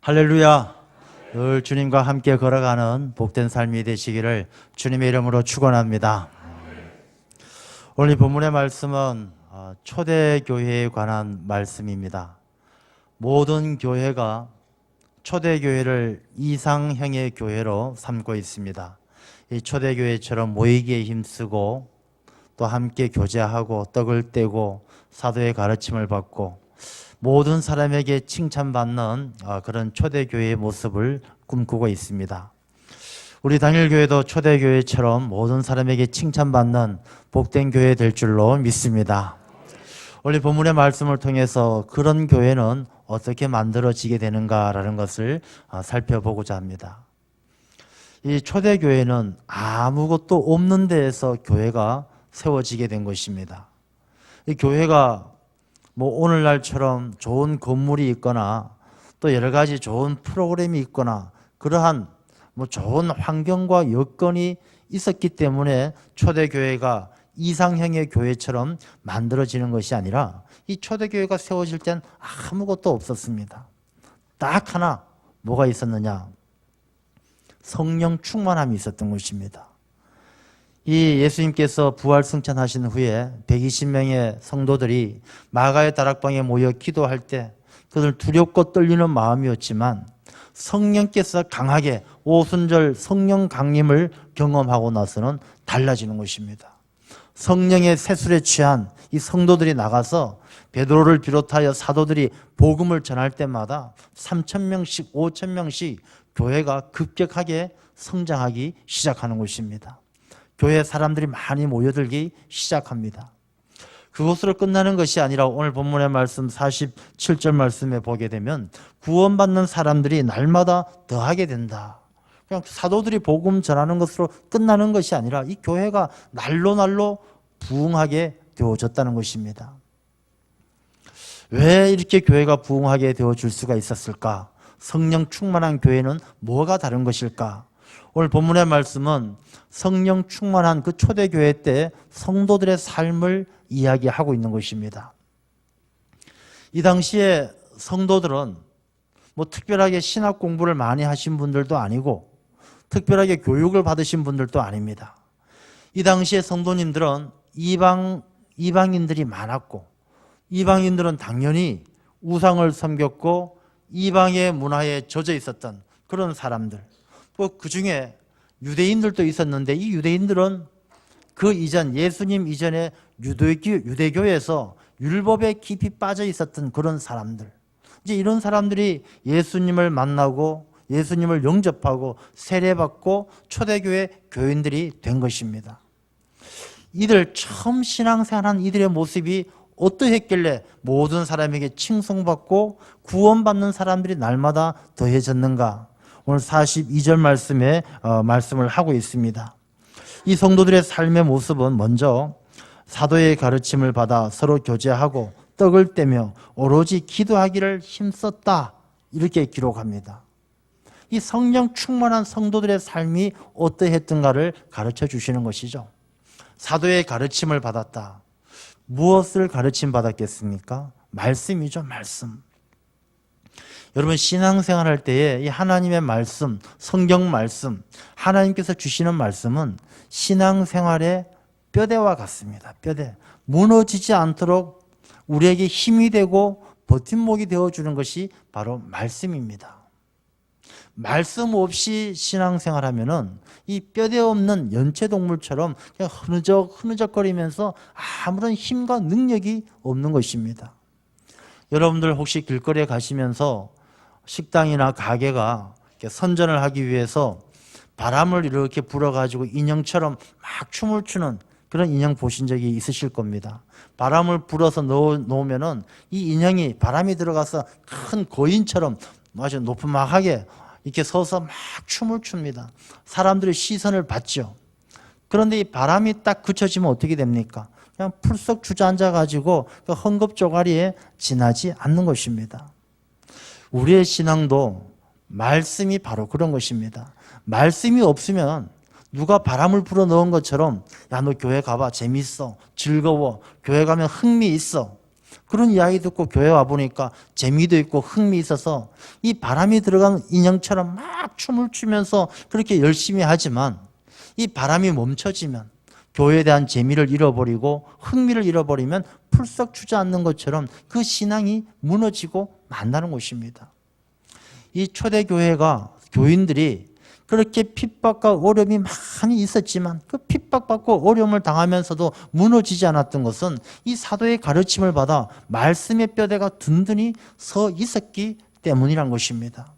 할렐루야. 늘 주님과 함께 걸어가는 복된 삶이 되시기를 주님의 이름으로 축원합니다. 오늘 본문의 말씀은 초대교회에 관한 말씀입니다. 모든 교회가 초대교회를 이상형의 교회로 삼고 있습니다. 이 초대교회처럼 모이기에 힘쓰고 또 함께 교제하고 떡을 떼고 사도의 가르침을 받고 모든 사람에게 칭찬받는 그런 초대교회의 모습을 꿈꾸고 있습니다. 우리 당일교회도 초대교회처럼 모든 사람에게 칭찬받는 복된 교회 될 줄로 믿습니다. 오늘 본문의 말씀을 통해서 그런 교회는 어떻게 만들어지게 되는가라는 것을 살펴보고자 합니다. 이 초대교회는 아무것도 없는 데에서 교회가 세워지게 된 것입니다. 이 교회가 오늘날처럼 좋은 건물이 있거나 또 여러 가지 좋은 프로그램이 있거나 그러한 좋은 환경과 여건이 있었기 때문에 초대교회가 이상형의 교회처럼 만들어지는 것이 아니라 이 초대교회가 세워질 땐 아무것도 없었습니다. 딱 하나 뭐가 있었느냐? 성령 충만함이 있었던 것입니다. 이 예수님께서 부활 승천하신 후에 120명의 성도들이 마가의 다락방에 모여 기도할 때 그들 두렵고 떨리는 마음이었지만 성령께서 강하게 오순절 성령 강림을 경험하고 나서는 달라지는 것입니다. 성령의 세술에 취한 이 성도들이 나가서 베드로를 비롯하여 사도들이 복음을 전할 때마다 3,000명씩 5,000명씩 교회가 급격하게 성장하기 시작하는 것입니다. 교회 사람들이 많이 모여들기 시작합니다. 그것으로 끝나는 것이 아니라 오늘 본문의 말씀 47절 말씀에 보게 되면 구원받는 사람들이 날마다 더하게 된다. 그냥 사도들이 복음 전하는 것으로 끝나는 것이 아니라 이 교회가 날로 부흥하게 되어졌다는 것입니다. 왜 이렇게 교회가 부흥하게 되어질 수가 있었을까? 성령 충만한 교회는 뭐가 다른 것일까? 오늘 본문의 말씀은 성령 충만한 그 초대교회 때 성도들의 삶을 이야기하고 있는 것입니다. 이 당시에 성도들은 특별하게 신학 공부를 많이 하신 분들도 아니고 특별하게 교육을 받으신 분들도 아닙니다. 이 당시에 성도님들은 이방인들이 많았고 이방인들은 당연히 우상을 섬겼고 이방의 문화에 젖어 있었던 그런 사람들, 또 그 중에 유대인들도 있었는데 이 유대인들은 그 이전 예수님 이전에 유대교에서 율법에 깊이 빠져 있었던 그런 사람들, 이제 이런 사람들이 예수님을 만나고 예수님을 영접하고 세례받고 초대교회 교인들이 된 것입니다. 이들 처음 신앙생활한 이들의 모습이 어떠했길래 모든 사람에게 칭송받고 구원받는 사람들이 날마다 더해졌는가? 오늘 42절 말씀에 말씀을 하고 있습니다. 이 성도들의 삶의 모습은 먼저 사도의 가르침을 받아 서로 교제하고 떡을 떼며 오로지 기도하기를 힘썼다, 이렇게 기록합니다. 이 성령 충만한 성도들의 삶이 어떠했던가를 가르쳐 주시는 것이죠. 사도의 가르침을 받았다. 무엇을 가르침 받았겠습니까? 말씀이죠, 말씀. 여러분, 신앙생활할 때에 이 하나님의 말씀, 성경 말씀, 하나님께서 주시는 말씀은 신앙생활의 뼈대와 같습니다. 뼈대. 무너지지 않도록 우리에게 힘이 되고 버팀목이 되어주는 것이 바로 말씀입니다. 말씀 없이 신앙생활하면은 이 뼈대 없는 연체동물처럼 그냥 흐느적거리면서 아무런 힘과 능력이 없는 것입니다. 여러분들 혹시 길거리에 가시면서 식당이나 가게가 선전을 하기 위해서 바람을 이렇게 불어가지고 인형처럼 막 춤을 추는 그런 인형 보신 적이 있으실 겁니다. 바람을 불어서 놓으면은 이 인형이 바람이 들어가서 큰 거인처럼 아주 높음막하게 이렇게 서서 막 춤을 춥니다. 사람들의 시선을 받죠. 그런데 이 바람이 딱 그쳐지면 어떻게 됩니까? 그냥 풀썩 주저앉아가지고 그 헝겊 쪼가리에 지나지 않는 것입니다. 우리의 신앙도 말씀이 바로 그런 것입니다. 말씀이 없으면 누가 바람을 불어 넣은 것처럼 야, 너 교회 가봐, 재밌어, 즐거워, 교회 가면 흥미 있어, 그런 이야기 듣고 교회 와보니까 재미도 있고 흥미 있어서 이 바람이 들어간 인형처럼 막 춤을 추면서 그렇게 열심히 하지만 이 바람이 멈춰지면 교회에 대한 재미를 잃어버리고 흥미를 잃어버리면 풀썩 주저앉는 것처럼 그 신앙이 무너지고 만다는 것입니다. 이 초대교회가 교인들이 그렇게 핍박과 어려움이 많이 있었지만 그 핍박받고 어려움을 당하면서도 무너지지 않았던 것은 이 사도의 가르침을 받아 말씀의 뼈대가 든든히 서 있었기 때문이란 것입니다.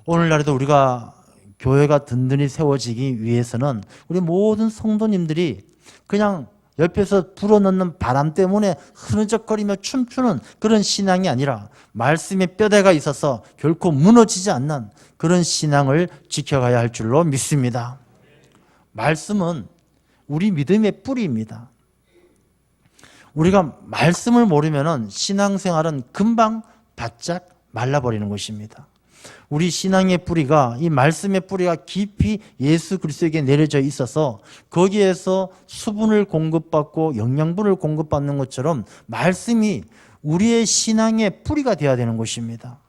오늘날에도 우리가 교회가 든든히 세워지기 위해서는 우리 모든 성도님들이 그냥 옆에서 불어넣는 바람 때문에 흐느적거리며 춤추는 그런 신앙이 아니라 말씀의 뼈대가 있어서 결코 무너지지 않는 그런 신앙을 지켜가야 할 줄로 믿습니다. 말씀은 우리 믿음의 뿌리입니다. 우리가 말씀을 모르면 신앙생활은 금방 바짝 말라버리는 것입니다. 우리 신앙의 뿌리가 이 말씀의 뿌리가 깊이 예수 그리스도에게 내려져 있어서 거기에서 수분을 공급받고 영양분을 공급받는 것처럼 말씀이 우리의 신앙의 뿌리가 되어야 되는 것입니다.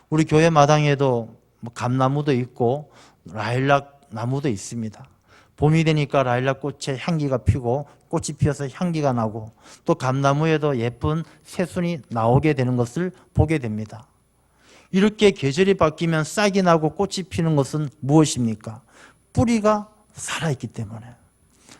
우리 교회 마당에도 감나무도 있고 라일락 나무도 있습니다. 봄이 되니까 라일락 꽃에 향기가 피고 꽃이 피어서 향기가 나고 또 감나무에도 예쁜 새순이 나오게 되는 것을 보게 됩니다. 이렇게 계절이 바뀌면 싹이 나고 꽃이 피는 것은 무엇입니까? 뿌리가 살아있기 때문에.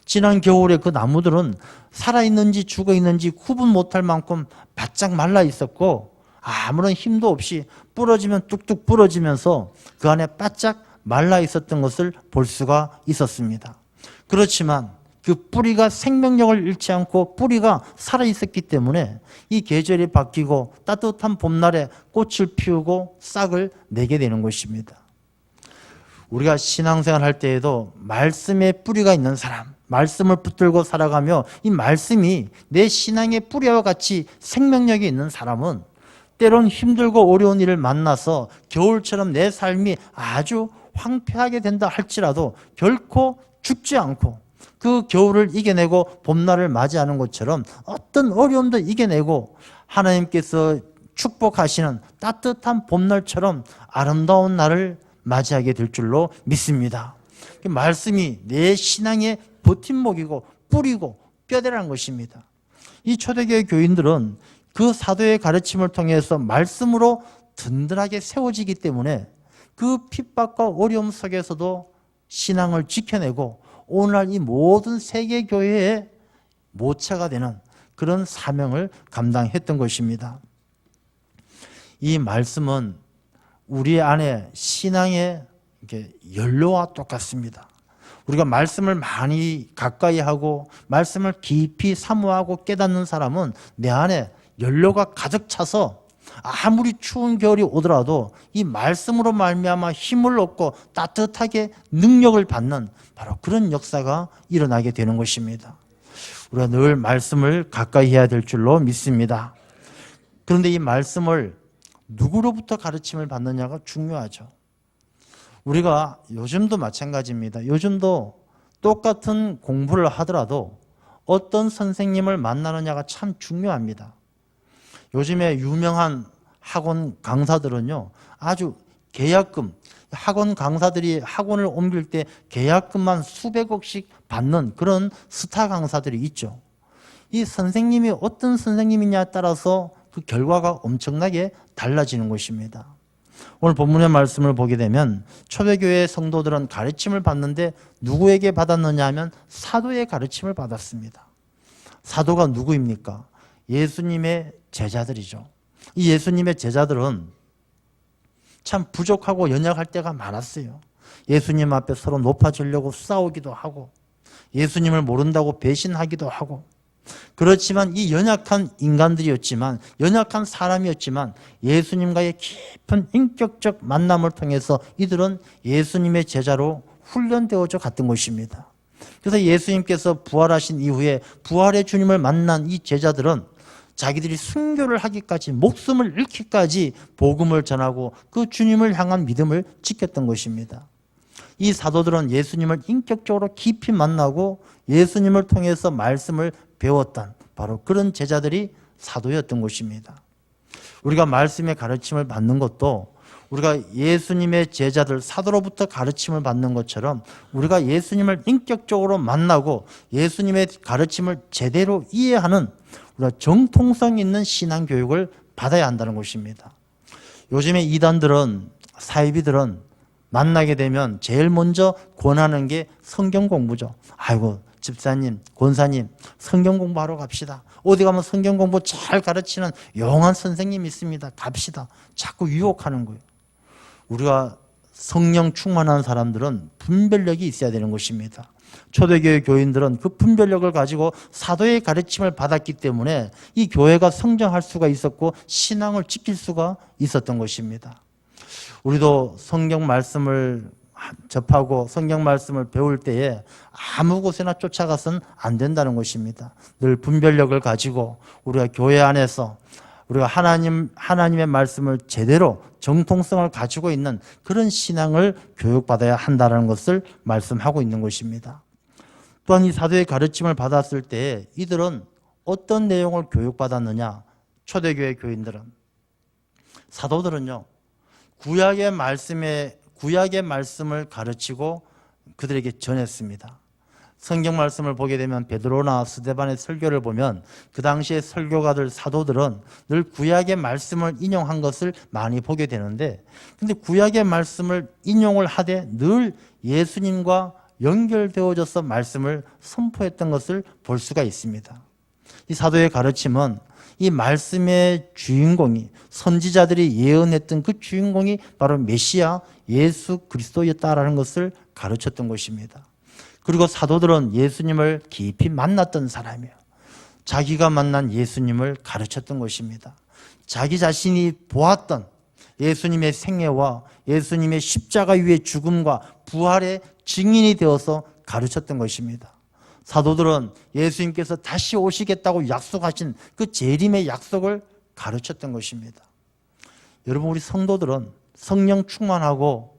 지난 겨울에 그 나무들은 살아있는지 죽어있는지 구분 못할 만큼 바짝 말라 있었고 아무런 힘도 없이 부러지면 뚝뚝 부러지면서 그 안에 바짝 말라 있었던 것을 볼 수가 있었습니다. 그렇지만 그 뿌리가 생명력을 잃지 않고 뿌리가 살아있었기 때문에 이 계절이 바뀌고 따뜻한 봄날에 꽃을 피우고 싹을 내게 되는 것입니다. 우리가 신앙생활 할 때에도 말씀의 뿌리가 있는 사람, 말씀을 붙들고 살아가며 이 말씀이 내 신앙의 뿌리와 같이 생명력이 있는 사람은 때론 힘들고 어려운 일을 만나서 겨울처럼 내 삶이 아주 황폐하게 된다 할지라도 결코 죽지 않고 그 겨울을 이겨내고 봄날을 맞이하는 것처럼 어떤 어려움도 이겨내고 하나님께서 축복하시는 따뜻한 봄날처럼 아름다운 날을 맞이하게 될 줄로 믿습니다. 말씀이 내 신앙의 버팀목이고 뿌리고 뼈대라는 것입니다. 이 초대교회 교인들은 그 사도의 가르침을 통해서 말씀으로 든든하게 세워지기 때문에 그 핍박과 어려움 속에서도 신앙을 지켜내고 오늘날 이 모든 세계 교회의 모체가 되는 그런 사명을 감당했던 것입니다. 이 말씀은 우리 안에 신앙의 연료와 똑같습니다. 우리가 말씀을 많이 가까이 하고 말씀을 깊이 사모하고 깨닫는 사람은 내 안에 연료가 가득 차서 아무리 추운 겨울이 오더라도 이 말씀으로 말미암아 힘을 얻고 따뜻하게 능력을 받는 바로 그런 역사가 일어나게 되는 것입니다. 우리가 늘 말씀을 가까이 해야 될 줄로 믿습니다. 그런데 이 말씀을 누구로부터 가르침을 받느냐가 중요하죠. 우리가 요즘도 마찬가지입니다. 요즘도 똑같은 공부를 하더라도 어떤 선생님을 만나느냐가 참 중요합니다. 요즘에 유명한 학원 강사들은요, 아주 계약금, 학원 강사들이 학원을 옮길 때 계약금만 수백억씩 받는 그런 스타 강사들이 있죠. 이 선생님이 어떤 선생님이냐에 따라서 그 결과가 엄청나게 달라지는 것입니다. 오늘 본문의 말씀을 보게 되면 초대교회 성도들은 가르침을 받는데 누구에게 받았느냐 하면 사도의 가르침을 받았습니다. 사도가 누구입니까? 예수님의 제자들이죠. 이 예수님의 제자들은 참 부족하고 연약할 때가 많았어요. 예수님 앞에 서로 높아지려고 싸우기도 하고 예수님을 모른다고 배신하기도 하고 그렇지만 이 연약한 인간들이었지만 연약한 사람이었지만 예수님과의 깊은 인격적 만남을 통해서 이들은 예수님의 제자로 훈련되어져 갔던 것입니다. 그래서 예수님께서 부활하신 이후에 부활의 주님을 만난 이 제자들은 자기들이 순교를 하기까지 목숨을 잃기까지 복음을 전하고 그 주님을 향한 믿음을 지켰던 것입니다. 이 사도들은 예수님을 인격적으로 깊이 만나고 예수님을 통해서 말씀을 배웠던 바로 그런 제자들이 사도였던 것입니다. 우리가 말씀의 가르침을 받는 것도 우리가 예수님의 제자들 사도로부터 가르침을 받는 것처럼 우리가 예수님을 인격적으로 만나고 예수님의 가르침을 제대로 이해하는 우리가 정통성 있는 신앙교육을 받아야 한다는 것입니다. 요즘에 이단들은, 사이비들은 만나게 되면 제일 먼저 권하는 게 성경 공부죠. 아이고 집사님, 권사님 성경 공부하러 갑시다. 어디 가면 성경 공부 잘 가르치는 용한 선생님이 있습니다. 갑시다. 자꾸 유혹하는 거예요. 우리가 성령 충만한 사람들은 분별력이 있어야 되는 것입니다. 초대교회 교인들은 그 분별력을 가지고 사도의 가르침을 받았기 때문에 이 교회가 성장할 수가 있었고 신앙을 지킬 수가 있었던 것입니다. 우리도 성경 말씀을 접하고 성경 말씀을 배울 때에 아무 곳에나 쫓아가서는 안 된다는 것입니다. 늘 분별력을 가지고 우리가 교회 안에서 우리가 하나님의 말씀을 제대로 정통성을 가지고 있는 그런 신앙을 교육받아야 한다는 것을 말씀하고 있는 것입니다. 또한 이 사도의 가르침을 받았을 때 이들은 어떤 내용을 교육받았느냐? 초대교회 교인들은, 사도들은요, 구약의 말씀을 가르치고 그들에게 전했습니다. 성경 말씀을 보게 되면 베드로나 스데반의 설교를 보면 그 당시의 설교가들, 사도들은 늘 구약의 말씀을 인용한 것을 많이 보게 되는데, 근데 구약의 말씀을 인용을 하되 늘 예수님과 연결되어져서 말씀을 선포했던 것을 볼 수가 있습니다. 이 사도의 가르침은 이 말씀의 주인공이, 선지자들이 예언했던 그 주인공이 바로 메시아 예수 그리스도였다라는 것을 가르쳤던 것입니다. 그리고 사도들은 예수님을 깊이 만났던 사람이에요. 자기가 만난 예수님을 가르쳤던 것입니다. 자기 자신이 보았던 예수님의 생애와 예수님의 십자가 위의 죽음과 부활의 증인이 되어서 가르쳤던 것입니다. 사도들은 예수님께서 다시 오시겠다고 약속하신 그 재림의 약속을 가르쳤던 것입니다. 여러분, 우리 성도들은 성령 충만하고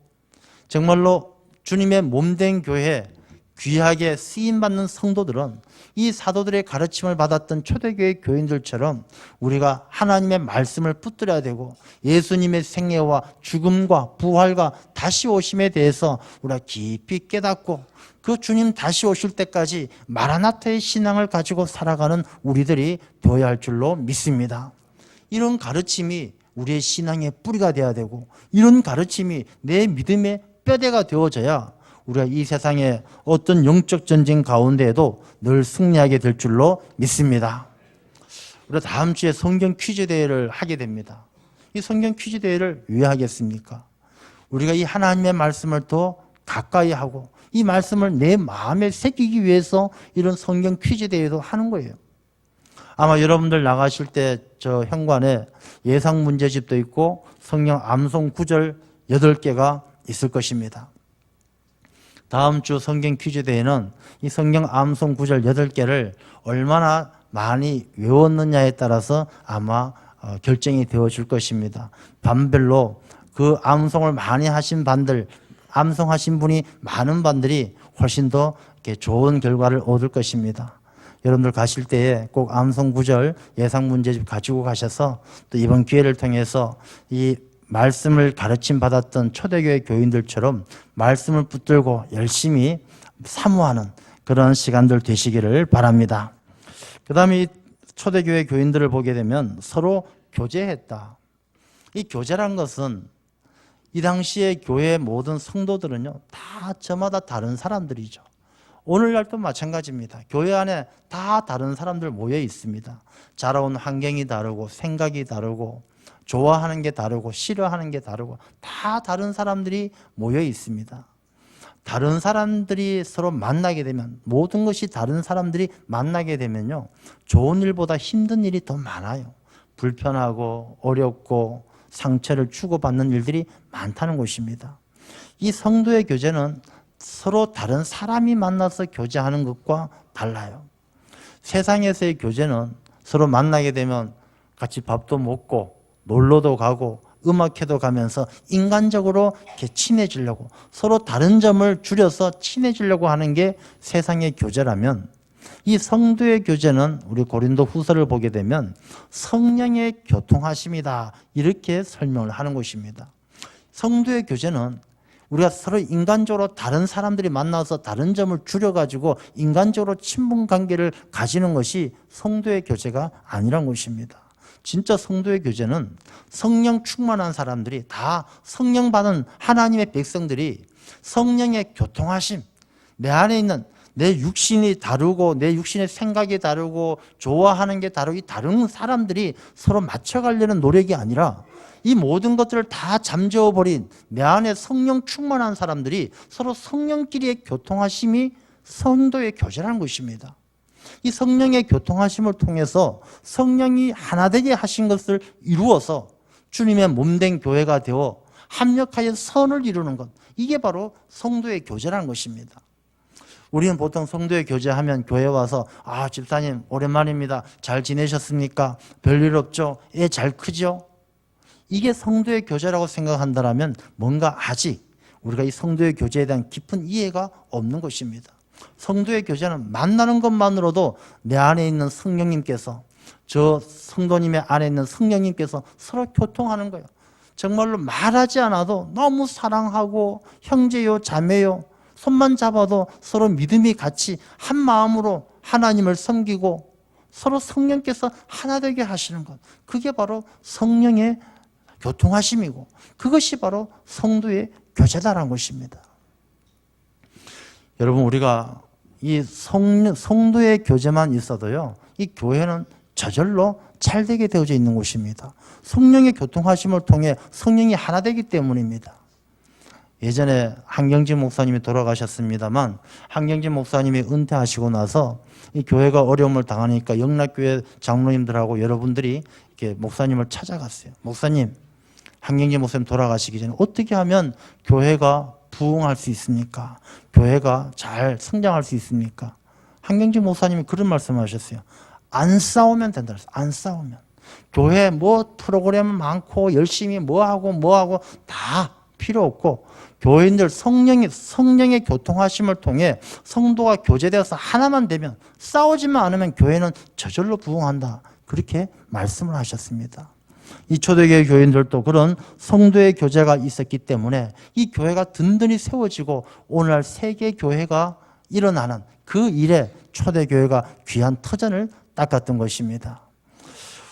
정말로 주님의 몸된 교회, 귀하게 쓰임받는 성도들은 이 사도들의 가르침을 받았던 초대교회 교인들처럼 우리가 하나님의 말씀을 붙들어야 되고 예수님의 생애와 죽음과 부활과 다시 오심에 대해서 우리가 깊이 깨닫고 그 주님 다시 오실 때까지 마라나타의 신앙을 가지고 살아가는 우리들이 되어야 할 줄로 믿습니다. 이런 가르침이 우리의 신앙의 뿌리가 되어야 되고 이런 가르침이 내 믿음의 뼈대가 되어져야 우리가 이 세상의 어떤 영적 전쟁 가운데에도 늘 승리하게 될 줄로 믿습니다. 우리가 다음 주에 성경 퀴즈 대회를 하게 됩니다. 이 성경 퀴즈 대회를 왜 하겠습니까? 우리가 이 하나님의 말씀을 더 가까이 하고 이 말씀을 내 마음에 새기기 위해서 이런 성경 퀴즈 대회도 하는 거예요. 아마 여러분들 나가실 때 저 현관에 예상 문제집도 있고 성경 암송 구절 8개가 있을 것입니다. 다음 주 성경 퀴즈 대회는 이 성경 암송 구절 8개를 얼마나 많이 외웠느냐에 따라서 아마 결정이 되어질 것입니다. 반별로 그 암송을 많이 하신 반들, 암송하신 분이 많은 반들이 훨씬 더 좋은 결과를 얻을 것입니다. 여러분들 가실 때에 꼭 암송 구절 예상 문제집 가지고 가셔서 또 이번 기회를 통해서 이 말씀을 가르침 받았던 초대교회 교인들처럼 말씀을 붙들고 열심히 사모하는 그런 시간들 되시기를 바랍니다. 그 다음에 이 초대교회 교인들을 보게 되면 서로 교제했다. 이 교제란 것은 이 당시에 교회의 모든 성도들은요, 다 저마다 다른 사람들이죠. 오늘날도 마찬가지입니다. 교회 안에 다 다른 사람들 모여 있습니다. 자라온 환경이 다르고 생각이 다르고 좋아하는 게 다르고 싫어하는 게 다르고 다 다른 사람들이 모여 있습니다. 다른 사람들이 서로 만나게 되면, 모든 것이 다른 사람들이 만나게 되면요, 좋은 일보다 힘든 일이 더 많아요. 불편하고 어렵고 상처를 주고받는 일들이 많다는 것입니다. 이 성도의 교제는 서로 다른 사람이 만나서 교제하는 것과 달라요. 세상에서의 교제는 서로 만나게 되면 같이 밥도 먹고 놀러도 가고 음악회도 가면서 인간적으로 이렇게 친해지려고, 서로 다른 점을 줄여서 친해지려고 하는 게 세상의 교제라면, 이 성도의 교제는 우리 고린도 후서를 보게 되면 성령의 교통하심이다, 이렇게 설명을 하는 것입니다. 성도의 교제는 우리가 서로 인간적으로 다른 사람들이 만나서 다른 점을 줄여가지고 인간적으로 친분 관계를 가지는 것이 성도의 교제가 아니란 것입니다. 진짜 성도의 교제는 성령 충만한 사람들이, 다 성령 받은 하나님의 백성들이 성령의 교통하심, 내 안에 있는 내 육신이 다르고 내 육신의 생각이 다르고 좋아하는 게 다르고 이 다른 사람들이 서로 맞춰가려는 노력이 아니라 이 모든 것들을 다 잠재워버린 내 안에 성령 충만한 사람들이 서로 성령끼리의 교통하심이 성도의 교제라는 것입니다. 이 성령의 교통하심을 통해서 성령이 하나 되게 하신 것을 이루어서 주님의 몸된 교회가 되어 합력하여 선을 이루는 것, 이게 바로 성도의 교제라는 것입니다. 우리는 보통 성도의 교제하면 교회 와서 집사님 오랜만입니다. 잘 지내셨습니까? 별일 없죠? 애 잘 크죠? 이게 성도의 교제라고 생각한다면 뭔가 아직 우리가 이 성도의 교제에 대한 깊은 이해가 없는 것입니다. 성도의 교제는 만나는 것만으로도 내 안에 있는 성령님께서, 저 성도님의 안에 있는 성령님께서 서로 교통하는 거예요. 정말로 말하지 않아도 너무 사랑하고 형제요 자매요 손만 잡아도 서로 믿음이 같이 한 마음으로 하나님을 섬기고 서로 성령께서 하나 되게 하시는 것, 그게 바로 성령의 교통하심이고 그것이 바로 성도의 교제다라는 것입니다. 여러분, 우리가 이 성도의 교제만 있어도요, 이 교회는 저절로 잘 되게 되어져 있는 곳입니다. 성령의 교통하심을 통해 성령이 하나 되기 때문입니다. 예전에 한경진 목사님이 돌아가셨습니다만, 한경진 목사님이 은퇴하시고 나서 이 교회가 어려움을 당하니까 영락교회 장로님들하고 여러분들이 이렇게 목사님을 찾아갔어요. 목사님, 한경진 목사님 돌아가시기 전에 어떻게 하면 교회가 부흥할 수 있습니까? 교회가 잘 성장할 수 있습니까? 한경진 목사님이 그런 말씀을 하셨어요. 안 싸우면 된다. 안 싸우면. 교회 뭐 프로그램 많고 열심히 뭐하고 다 필요 없고, 교인들 성령의 교통하심을 통해 성도가 교제되어서 하나만 되면, 싸우지만 않으면 교회는 저절로 부흥한다. 그렇게 말씀을 하셨습니다. 이 초대교회 교인들도 그런 성도의 교제가 있었기 때문에 이 교회가 든든히 세워지고 오늘날 세계 교회가 일어나는 그 일에 초대교회가 귀한 터전을 닦았던 것입니다.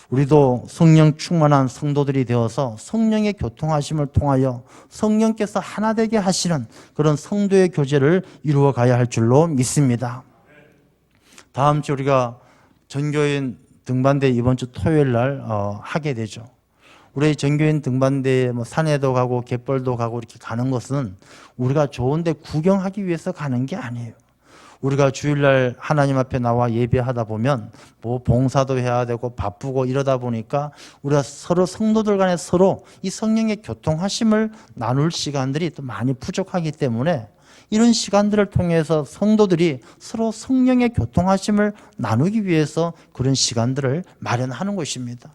우리도 성령 충만한 성도들이 되어서 성령의 교통하심을 통하여 성령께서 하나 되게 하시는 그런 성도의 교제를 이루어 가야 할 줄로 믿습니다. 다음 주 우리가 전교인 등반대 이번 주 토요일 날 하게 되죠. 우리 전교인 등반대에 산에도 가고 갯벌도 가고 이렇게 가는 것은 우리가 좋은데 구경하기 위해서 가는 게 아니에요. 우리가 주일날 하나님 앞에 나와 예배하다 보면 봉사도 해야 되고 바쁘고 이러다 보니까 우리가 서로 성도들 간에 서로 이 성령의 교통하심을 나눌 시간들이 또 많이 부족하기 때문에 이런 시간들을 통해서 성도들이 서로 성령의 교통하심을 나누기 위해서 그런 시간들을 마련하는 것입니다.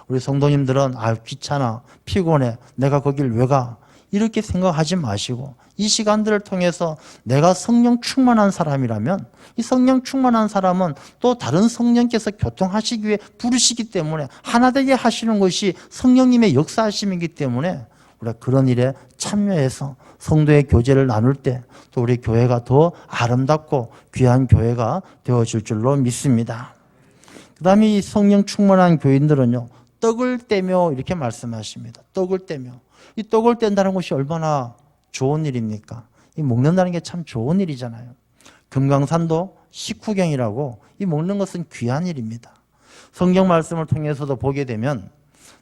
우리 성도님들은 귀찮아, 피곤해, 내가 거길 왜 가? 이렇게 생각하지 마시고 이 시간들을 통해서 내가 성령 충만한 사람이라면 이 성령 충만한 사람은 또 다른 성령께서 교통하시기 위해 부르시기 때문에 하나 되게 하시는 것이 성령님의 역사하심이기 때문에 우리가 그런 일에 참여해서 성도의 교제를 나눌 때 또 우리 교회가 더 아름답고 귀한 교회가 되어질 줄로 믿습니다. 그 다음에 이 성령 충만한 교인들은요, 떡을 떼며 이렇게 말씀하십니다. 떡을 떼며. 이 떡을 뗀다는 것이 얼마나 좋은 일입니까? 이 먹는다는 게 참 좋은 일이잖아요. 금강산도 식후경이라고 이 먹는 것은 귀한 일입니다. 성경 말씀을 통해서도 보게 되면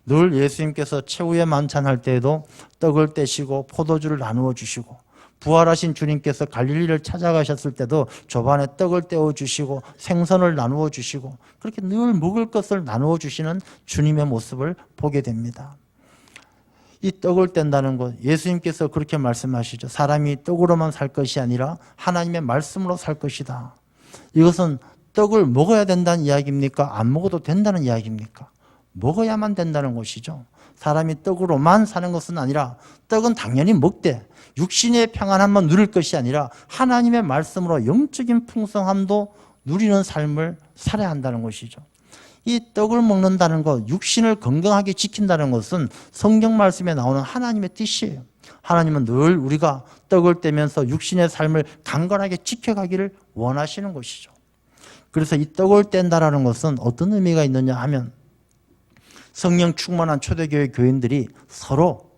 늘 예수님께서 최후의 만찬할 때에도 떡을 떼시고 포도주를 나누어 주시고, 부활하신 주님께서 갈릴리를 찾아가셨을 때도 조반에 떡을 떼어 주시고 생선을 나누어 주시고 그렇게 늘 먹을 것을 나누어 주시는 주님의 모습을 보게 됩니다. 이 떡을 뗀다는 것, 예수님께서 그렇게 말씀하시죠. 사람이 떡으로만 살 것이 아니라 하나님의 말씀으로 살 것이다. 이것은 떡을 먹어야 된다는 이야기입니까? 안 먹어도 된다는 이야기입니까? 먹어야만 된다는 것이죠. 사람이 떡으로만 사는 것은 아니라 떡은 당연히 먹되 육신의 평안함만 누릴 것이 아니라 하나님의 말씀으로 영적인 풍성함도 누리는 삶을 살아야 한다는 것이죠. 이 떡을 먹는다는 것, 육신을 건강하게 지킨다는 것은 성경 말씀에 나오는 하나님의 뜻이에요. 하나님은 늘 우리가 떡을 떼면서 육신의 삶을 강건하게 지켜가기를 원하시는 것이죠. 그래서 이 떡을 뗀다라는 것은 어떤 의미가 있느냐 하면 성령 충만한 초대교회 교인들이 서로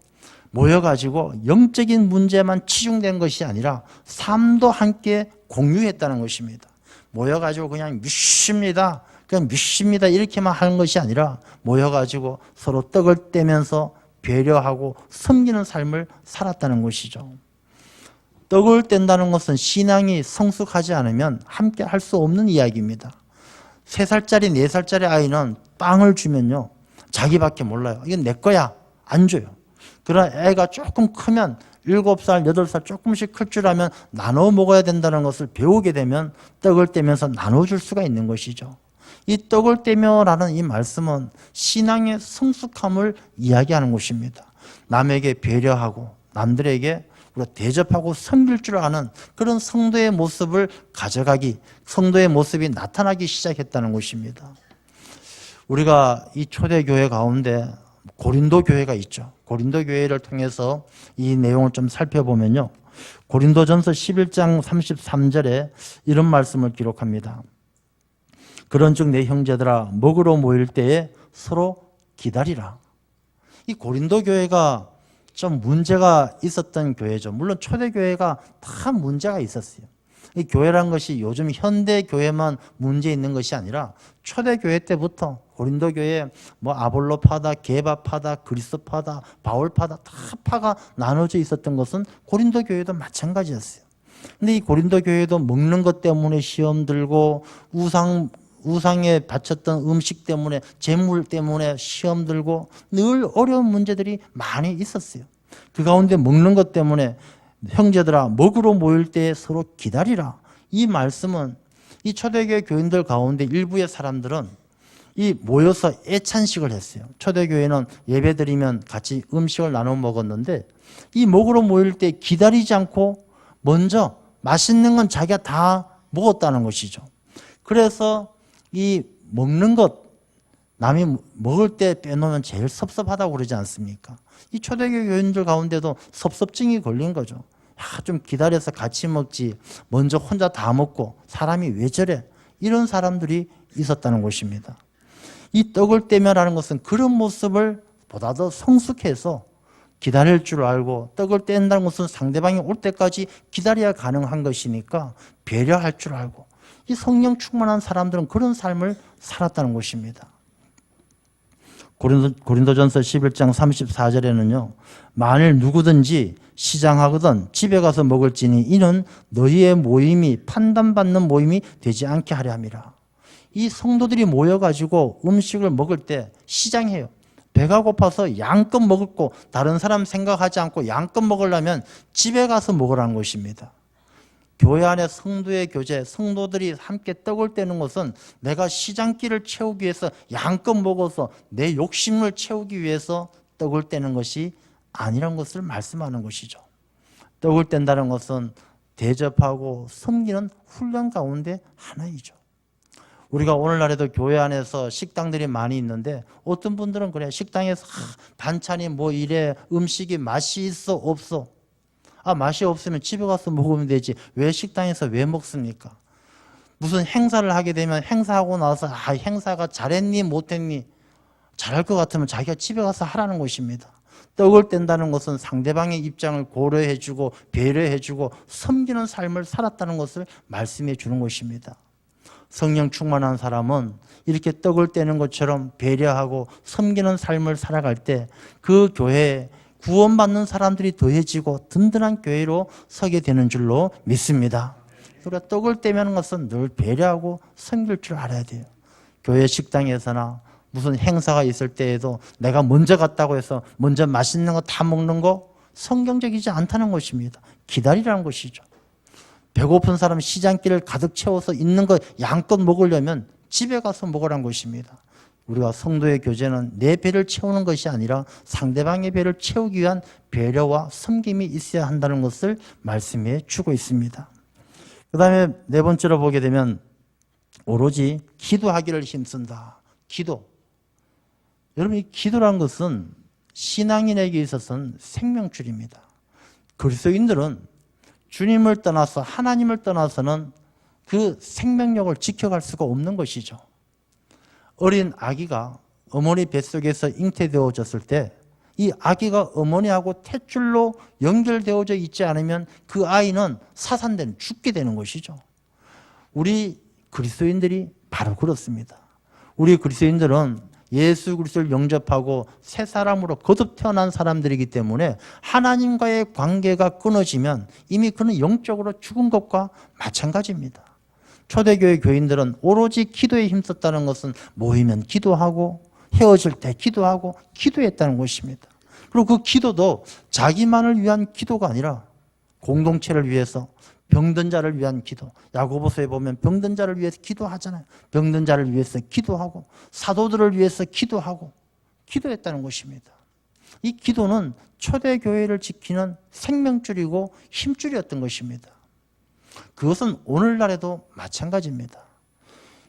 모여가지고 영적인 문제만 치중된 것이 아니라 삶도 함께 공유했다는 것입니다. 모여가지고 그냥 믿습니다. 그냥 믿습니다. 이렇게만 하는 것이 아니라 모여가지고 서로 떡을 떼면서 배려하고 섬기는 삶을 살았다는 것이죠. 떡을 뗀다는 것은 신앙이 성숙하지 않으면 함께 할 수 없는 이야기입니다. 3살짜리, 4살짜리 아이는 빵을 주면요. 자기밖에 몰라요. 이건 내 거야. 안 줘요. 그러나 애가 조금 크면 7살, 8살 조금씩 클 줄 알면 나눠 먹어야 된다는 것을 배우게 되면 떡을 떼면서 나눠줄 수가 있는 것이죠. 이 떡을 떼며라는 이 말씀은 신앙의 성숙함을 이야기하는 것입니다. 남에게 배려하고 남들에게 우리가 대접하고 섬길 줄 아는 그런 성도의 모습을 가져가기, 성도의 모습이 나타나기 시작했다는 것입니다. 우리가 이 초대교회 가운데 고린도 교회가 있죠. 고린도 교회를 통해서 이 내용을 좀 살펴보면요. 고린도전서 11장 33절에 이런 말씀을 기록합니다. 그런즉 내 형제들아 먹으러 모일 때에 서로 기다리라. 이 고린도 교회가 좀 문제가 있었던 교회죠. 물론 초대교회가 다 문제가 있었어요. 이 교회란 것이 요즘 현대 교회만 문제 있는 것이 아니라 초대교회 때부터 고린도 교회에 뭐 아볼로파다, 게바파다, 그리스파다, 바울파다 다 파가 나눠져 있었던 것은 고린도 교회도 마찬가지였어요. 근데 이 고린도 교회도 먹는 것 때문에 시험 들고 우상에 바쳤던 음식 때문에 재물 때문에 시험 들고 늘 어려운 문제들이 많이 있었어요. 그 가운데 먹는 것 때문에 형제들아 먹으러 모일 때 서로 기다리라. 이 말씀은 이 초대교회 교인들 가운데 일부의 사람들은 이 모여서 애찬식을 했어요. 초대교회는 예배드리면 같이 음식을 나눠 먹었는데 이 먹으러 모일 때 기다리지 않고 먼저 맛있는 건 자기가 다 먹었다는 것이죠. 그래서 이 먹는 것 남이 먹을 때 빼놓으면 제일 섭섭하다고 그러지 않습니까? 이 초대교회 교인들 가운데도 섭섭증이 걸린 거죠. 좀 기다려서 같이 먹지 먼저 혼자 다 먹고 사람이 왜 저래? 이런 사람들이 있었다는 것입니다. 이 떡을 떼며라는 것은 그런 모습을 보다 더 성숙해서 기다릴 줄 알고 떡을 뗀다는 것은 상대방이 올 때까지 기다려야 가능한 것이니까 배려할 줄 알고 이 성령 충만한 사람들은 그런 삶을 살았다는 것입니다. 고린도전서 11장 34절에는요. 만일 누구든지 시장하거든 집에 가서 먹을지니 이는 너희의 모임이 판단받는 모임이 되지 않게 하려 함이라. 이 성도들이 모여가지고 음식을 먹을 때 시장해요. 배가 고파서 양껏 먹고 다른 사람 생각하지 않고 양껏 먹으려면 집에 가서 먹으라는 것입니다. 교회 안에 성도의 교제, 성도들이 함께 떡을 떼는 것은 내가 시장길을 채우기 위해서 양껏 먹어서 내 욕심을 채우기 위해서 떡을 떼는 것이 아니라는 것을 말씀하는 것이죠. 떡을 뗀다는 것은 대접하고 섬기는 훈련 가운데 하나이죠. 우리가 오늘날에도 교회 안에서 식당들이 많이 있는데 어떤 분들은 그래 식당에서 반찬이 뭐 이래 음식이 맛이 있어 없어 맛이 없으면 집에 가서 먹으면 되지 왜 식당에서 왜 먹습니까? 무슨 행사를 하게 되면 행사하고 나서 행사가 잘했니 못했니 잘할 것 같으면 자기가 집에 가서 하라는 것입니다. 떡을 뗀다는 것은 상대방의 입장을 고려해주고 배려해주고 섬기는 삶을 살았다는 것을 말씀해 주는 것입니다. 성령 충만한 사람은 이렇게 떡을 떼는 것처럼 배려하고 섬기는 삶을 살아갈 때 그 교회에 구원받는 사람들이 더해지고 든든한 교회로 서게 되는 줄로 믿습니다. 우리가 떡을 떼는 것은 늘 배려하고 섬길 줄 알아야 돼요. 교회 식당에서나 무슨 행사가 있을 때에도 내가 먼저 갔다고 해서 먼저 맛있는 거 다 먹는 거 성경적이지 않다는 것입니다. 기다리라는 것이죠. 배고픈 사람 시장길을 가득 채워서 있는 거 양껏 먹으려면 집에 가서 먹으라는 것입니다. 우리가 성도의 교제는 내 배를 채우는 것이 아니라 상대방의 배를 채우기 위한 배려와 섬김이 있어야 한다는 것을 말씀해 주고 있습니다. 그 다음에 네 번째로 보게 되면 오로지 기도하기를 힘쓴다. 기도. 여러분, 이 기도라는 것은 신앙인에게 있어서는 생명줄입니다. 그리스도인들은 주님을 떠나서 하나님을 떠나서는 그 생명력을 지켜갈 수가 없는 것이죠. 어린 아기가 어머니 뱃속에서 잉태되어졌을 때 이 아기가 어머니하고 탯줄로 연결되어져 있지 않으면 그 아이는 사산되는, 죽게 되는 것이죠. 우리 그리스도인들이 바로 그렇습니다. 우리 그리스도인들은 예수 그리스도를 영접하고 새 사람으로 거듭 태어난 사람들이기 때문에 하나님과의 관계가 끊어지면 이미 그는 영적으로 죽은 것과 마찬가지입니다. 초대교회 교인들은 오로지 기도에 힘썼다는 것은 모이면 기도하고 헤어질 때 기도하고 기도했다는 것입니다. 그리고 그 기도도 자기만을 위한 기도가 아니라 공동체를 위해서, 병든 자를 위한 기도. 야고보서에 보면 병든 자를 위해서 기도하잖아요. 병든 자를 위해서 기도하고 사도들을 위해서 기도하고 기도했다는 것입니다. 이 기도는 초대교회를 지키는 생명줄이고 힘줄이었던 것입니다. 그것은 오늘날에도 마찬가지입니다.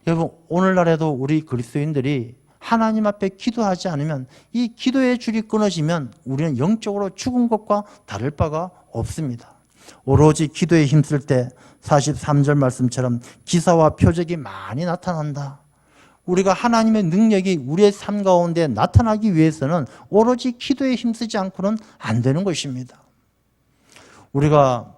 여러분, 오늘날에도 우리 그리스도인들이 하나님 앞에 기도하지 않으면, 이 기도의 줄이 끊어지면 우리는 영적으로 죽은 것과 다를 바가 없습니다. 오로지 기도에 힘쓸 때 43절 말씀처럼 기사와 표적이 많이 나타난다. 우리가 하나님의 능력이 우리의 삶 가운데 나타나기 위해서는 오로지 기도에 힘쓰지 않고는 안 되는 것입니다. 우리가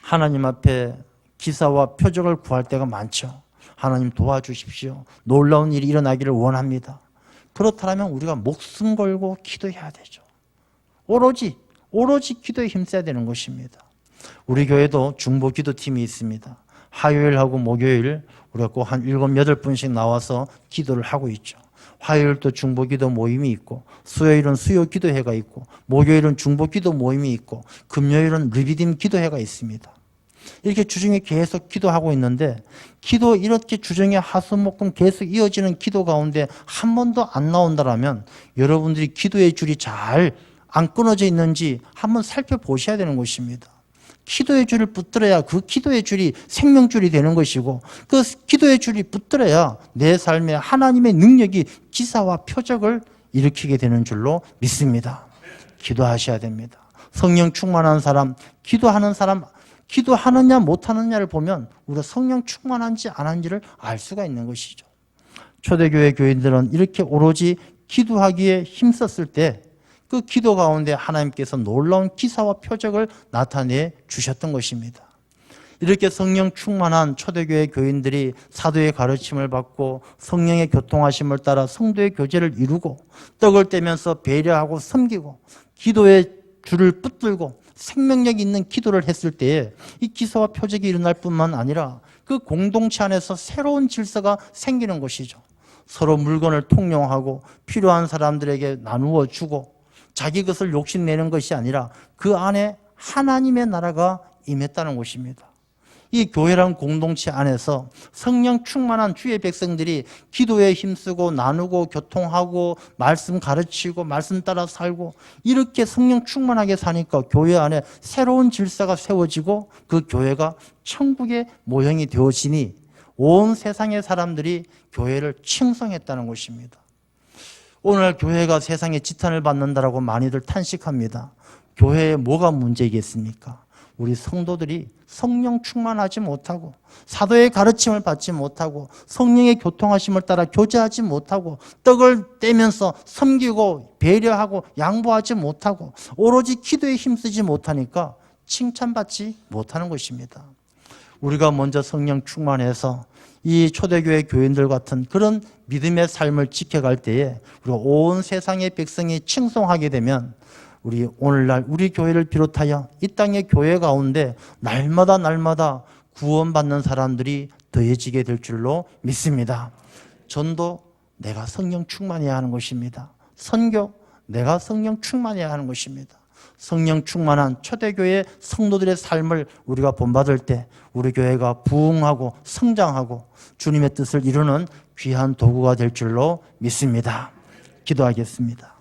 하나님 앞에 기사와 표적을 구할 때가 많죠. 하나님 도와주십시오. 놀라운 일이 일어나기를 원합니다. 그렇다면 우리가 목숨 걸고 기도해야 되죠. 오로지 기도에 힘써야 되는 것입니다. 우리 교회도 중보 기도팀이 있습니다. 화요일하고 목요일 우리가 꼭 한 7, 8분씩 나와서 기도를 하고 있죠. 화요일도 중보 기도 모임이 있고, 수요일은 수요 기도회가 있고, 목요일은 중보 기도 모임이 있고, 금요일은 리비딤 기도회가 있습니다. 이렇게 주중에 계속 기도하고 있는데, 기도 이렇게 주중에 하수목금 계속 이어지는 기도 가운데 한 번도 안 나온다라면 여러분들이 기도의 줄이 잘 안 끊어져 있는지 한번 살펴보셔야 되는 것입니다. 기도의 줄을 붙들어야 그 기도의 줄이 생명줄이 되는 것이고, 그 기도의 줄이 붙들어야 내 삶에 하나님의 능력이 기사와 표적을 일으키게 되는 줄로 믿습니다. 기도하셔야 됩니다. 성령 충만한 사람, 기도하는 사람, 기도하느냐 못하느냐를 보면 우리가 성령 충만한지 안 한지를 알 수가 있는 것이죠. 초대교회 교인들은 이렇게 오로지 기도하기에 힘썼을 때 그 기도 가운데 하나님께서 놀라운 기사와 표적을 나타내 주셨던 것입니다. 이렇게 성령 충만한 초대교회 교인들이 사도의 가르침을 받고 성령의 교통하심을 따라 성도의 교제를 이루고 떡을 떼면서 배려하고 섬기고 기도의 줄을 붙들고 생명력 있는 기도를 했을 때에 이 기사와 표적이 일어날 뿐만 아니라 그 공동체 안에서 새로운 질서가 생기는 것이죠. 서로 물건을 통용하고 필요한 사람들에게 나누어 주고 자기 것을 욕심내는 것이 아니라 그 안에 하나님의 나라가 임했다는 것입니다. 이 교회라는 공동체 안에서 성령 충만한 주의 백성들이 기도에 힘쓰고 나누고 교통하고 말씀 가르치고 말씀 따라 살고 이렇게 성령 충만하게 사니까 교회 안에 새로운 질서가 세워지고 그 교회가 천국의 모형이 되어지니 온 세상의 사람들이 교회를 칭송했다는 것입니다. 오늘 교회가 세상에 지탄을 받는다라고 많이들 탄식합니다. 교회에 뭐가 문제이겠습니까? 우리 성도들이 성령 충만하지 못하고 사도의 가르침을 받지 못하고 성령의 교통하심을 따라 교제하지 못하고 떡을 떼면서 섬기고 배려하고 양보하지 못하고 오로지 기도에 힘쓰지 못하니까 칭찬받지 못하는 것입니다. 우리가 먼저 성령 충만해서 이 초대교회 교인들 같은 그런 믿음의 삶을 지켜갈 때에 우리가 온 세상의 백성이 칭송하게 되면 우리 오늘날 우리 교회를 비롯하여 이 땅의 교회 가운데 날마다 구원받는 사람들이 더해지게 될 줄로 믿습니다. 전도 내가 성령 충만해야 하는 것입니다. 선교 내가 성령 충만해야 하는 것입니다. 성령 충만한 초대교회 성도들의 삶을 우리가 본받을 때 우리 교회가 부흥하고 성장하고 주님의 뜻을 이루는 귀한 도구가 될 줄로 믿습니다. 기도하겠습니다.